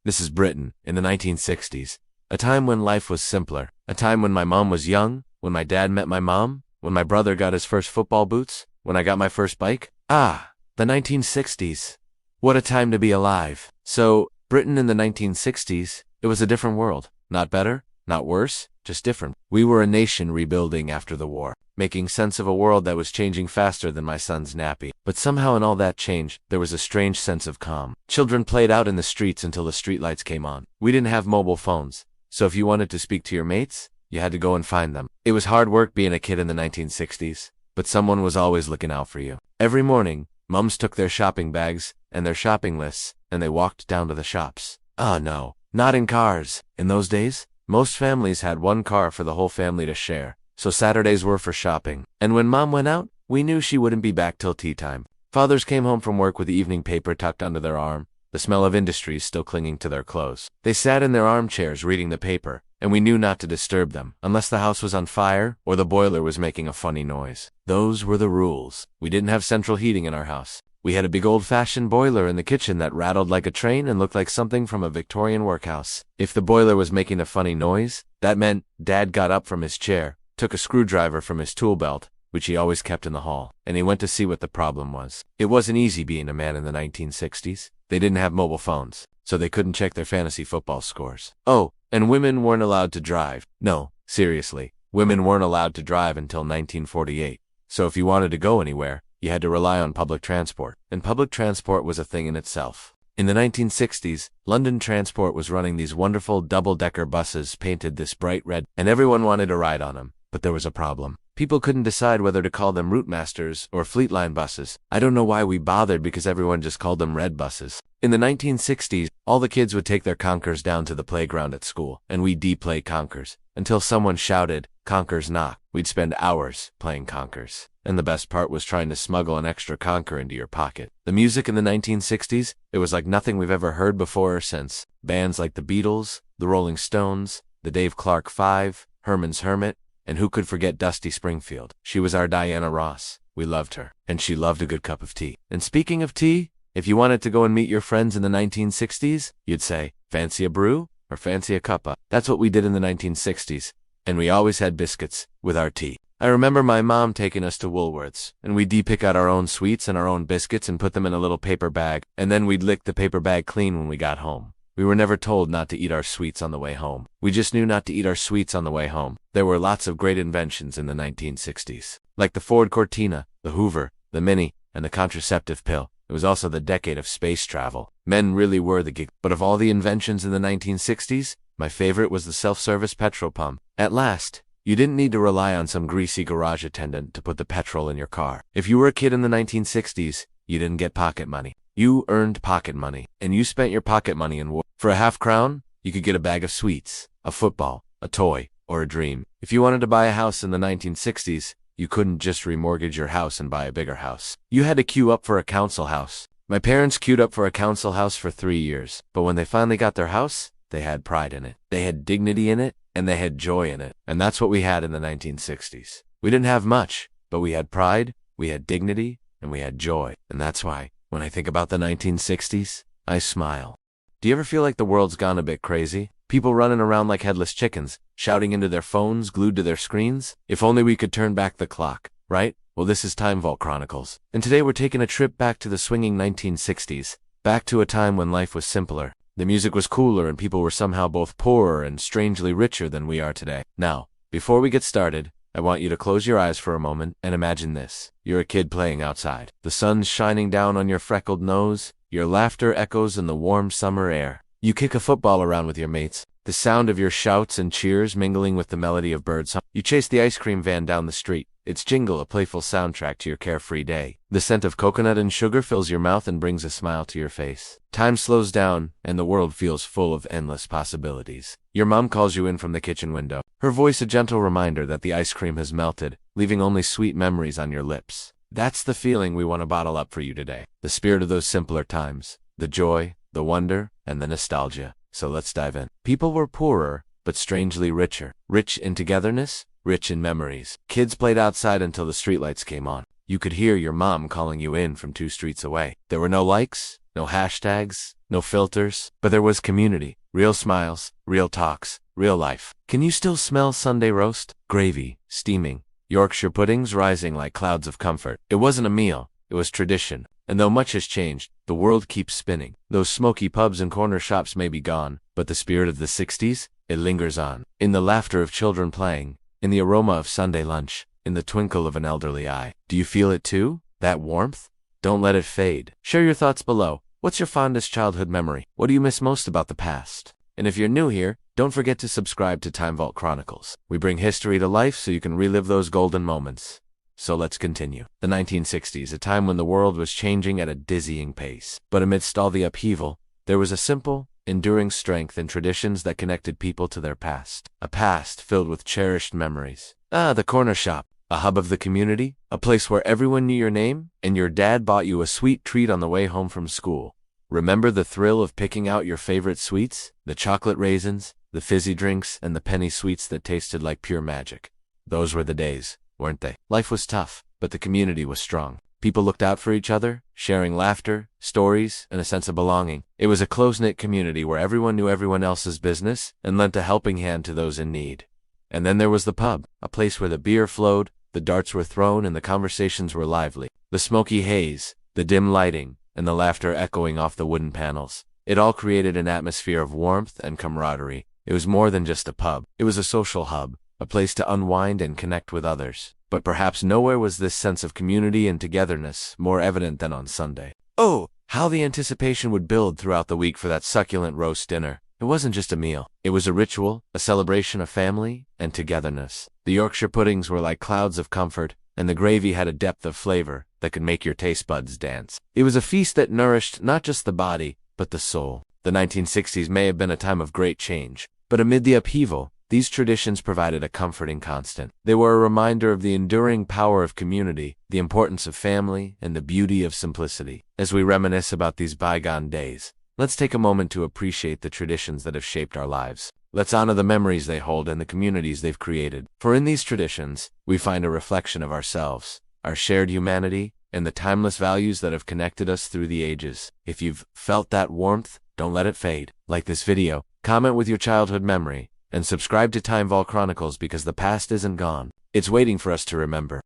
This is Britain in the 1960s, a time when life was simpler, a time when my mom was young, when my dad met my mom, when my brother got his first football boots, when I got my first bike. Ah, the 1960s. What a time to be alive. So, Britain in the 1960s, it was a different world. Not better, not worse, just different. We were a nation rebuilding after the war, making sense of a world that was changing faster than my son's nappy. But somehow in all that change, there was a strange sense of calm. Children played out in the streets until the streetlights came on. We didn't have mobile phones, so if you wanted to speak to your mates, you had to go and find them. It was hard work being a kid in the 1960s, but someone was always looking out for you. Every morning, mums took their shopping bags and their shopping lists, and they walked down to the shops. Oh no, not in cars. In those days, most families had one car for the whole family to share, so Saturdays were for shopping. And when Mom went out, we knew she wouldn't be back till tea time. Fathers came home from work with the evening paper tucked under their arm, the smell of industries still clinging to their clothes. They sat in their armchairs reading the paper, and we knew not to disturb them, unless the house was on fire or the boiler was making a funny noise. Those were the rules. We didn't have central heating in our house. We had a big old-fashioned boiler in the kitchen that rattled like a train and looked like something from a Victorian workhouse. If the boiler was making a funny noise, that meant Dad got up from his chair, took a screwdriver from his tool belt, which he always kept in the hall, and he went to see what the problem was. It wasn't easy being a man in the 1960s. They didn't have mobile phones, so they couldn't check their fantasy football scores. Oh, and women weren't allowed to drive. No, seriously, women weren't allowed to drive until 1948. So if you wanted to go anywhere, you had to rely on public transport, and public transport was a thing in itself. In the 1960s, London Transport was running these wonderful double-decker buses painted this bright red, and everyone wanted to ride on them. But there was a problem. People couldn't decide whether to call them Route Masters or Fleetline buses. I don't know why we bothered because everyone just called them red buses. In the 1960s, all the kids would take their conkers down to the playground at school, and we'd play conkers, until someone shouted, "Conkers knock." We'd spend hours playing conkers. And the best part was trying to smuggle an extra conker into your pocket. The music in the 1960s, it was like nothing we've ever heard before or since. Bands like the Beatles, the RollingStones, the Dave Clark Five, Herman's Hermit, and who could forget DustySpringfield? She was our Diana Ross. We loved her, and she loved a good cup of tea. And speaking of tea, if you wanted to go and meet your friends in the 1960s, you'd say, "Fancy a brew?" or "Fancy a cuppa?" That's what we did in the 1960s, and we always had biscuits with our tea. I remember my mom taking us to Woolworths, and we'd pick out our own sweets and our own biscuits and put them in a little paper bag, and then we'd lick the paper bag clean when we got home. We were never told not to eat our sweets on the way home. We just knew not to eat our sweets on the way home. There were lots of great inventions in the 1960s, like the Ford Cortina, the Hoover, the Mini, and the contraceptive pill. It was also the decade of space travel. Men really were the gig. But of all the inventions in the 1960s, my favorite was the self-service petrol pump. At last, you didn't need to rely on some greasy garage attendant to put the petrol in your car. If you were a kid in the 1960s, you didn't get pocket money. You earned pocket money, and you spent your pocket money in war. For a half-crown, you could get a bag of sweets, a football, a toy, or a dream. If you wanted to buy a house in the 1960s, you couldn't just remortgage your house and buy a bigger house. You had to queue up for a council house. My parents queued up for a council house for 3 years, but when they finally got their house, they had pride in it. They had dignity in it, and they had joy in it. And that's what we had in the 1960s. We didn't have much, but we had pride, we had dignity, and we had joy. And that's why, when I think about the 1960s, I smile. Do you ever feel like the world's gone a bit crazy? People running around like headless chickens, shouting into their phones, glued to their screens? If only we could turn back the clock, right? Well, this is Time Vault Chronicles. And today we're taking a trip back to the swinging 1960s, back to a time when life was simpler. The music was cooler and people were somehow both poorer and strangely richer than we are today. Now, before we get started, I want you to close your eyes for a moment and imagine this. You're a kid playing outside. The sun's shining down on your freckled nose. Your laughter echoes in the warm summer air. You kick a football around with your mates, the sound of your shouts and cheers mingling with the melody of birds. You chase the ice cream van down the street, its jingle a playful soundtrack to your carefree day. The scent of coconut and sugar fills your mouth and brings a smile to your face. Time slows down, and the world feels full of endless possibilities. Your mom calls you in from the kitchen window, her voice a gentle reminder that the ice cream has melted, leaving only sweet memories on your lips. That's the feeling we want to bottle up for you today. The spirit of those simpler times. The joy, the wonder, and the nostalgia. So let's dive in. People were poorer, but strangely richer. Rich in togetherness, rich in memories. Kids played outside until the streetlights came on. You could hear your mom calling you in from 2 streets away. There were no likes, no hashtags, no filters, but there was community, real smiles, real talks, real life. Can you still smell Sunday roast? Gravy, steaming, Yorkshire puddings rising like clouds of comfort. It wasn't a meal, it was tradition. And though much has changed, the world keeps spinning. Those smoky pubs and corner shops may be gone, but the spirit of the 60s, it lingers on. In the laughter of children playing, in the aroma of Sunday lunch, in the twinkle of an elderly eye. Do you feel it too? That warmth? Don't let it fade. Share your thoughts below. What's your fondest childhood memory? What do you miss most about the past? And if you're new here, don't forget to subscribe to Time Vault Chronicles. We bring history to life so you can relive those golden moments. So let's continue. The 1960s, a time when the world was changing at a dizzying pace. But amidst all the upheaval, there was a simple, enduring strength in traditions that connected people to their past. A past filled with cherished memories. The corner shop, a hub of the community, a place where everyone knew your name, and your dad bought you a sweet treat on the way home from school. Remember the thrill of picking out your favorite sweets? The chocolate raisins, the fizzy drinks, and the penny sweets that tasted like pure magic. Those were the days, weren't they? Life was tough, but the community was strong. People looked out for each other, sharing laughter, stories, and a sense of belonging. It was a close-knit community where everyone knew everyone else's business and lent a helping hand to those in need. And then there was the pub, a place where the beer flowed, the darts were thrown, and the conversations were lively. The smoky haze, the dim lighting, and the laughter echoing off the wooden panels. It all created an atmosphere of warmth and camaraderie. It was more than just a pub. It was a social hub, a place to unwind and connect with others. But perhaps nowhere was this sense of community and togetherness more evident than on Sunday. Oh, how the anticipation would build throughout the week for that succulent roast dinner. It wasn't just a meal. It was a ritual, a celebration of family and togetherness. The Yorkshire puddings were like clouds of comfort, and the gravy had a depth of flavor that could make your taste buds dance. It was a feast that nourished not just the body, but the soul. The 1960s may have been a time of great change, but amid the upheaval, these traditions provided a comforting constant. They were a reminder of the enduring power of community, the importance of family, and the beauty of simplicity. As we reminisce about these bygone days, let's take a moment to appreciate the traditions that have shaped our lives. Let's honor the memories they hold and the communities they've created. For in these traditions, we find a reflection of ourselves, our shared humanity, and the timeless values that have connected us through the ages. If you've felt that warmth, don't let it fade. Like this video, comment with your childhood memory, and subscribe to Time Vault Chronicles because the past isn't gone. It's waiting for us to remember.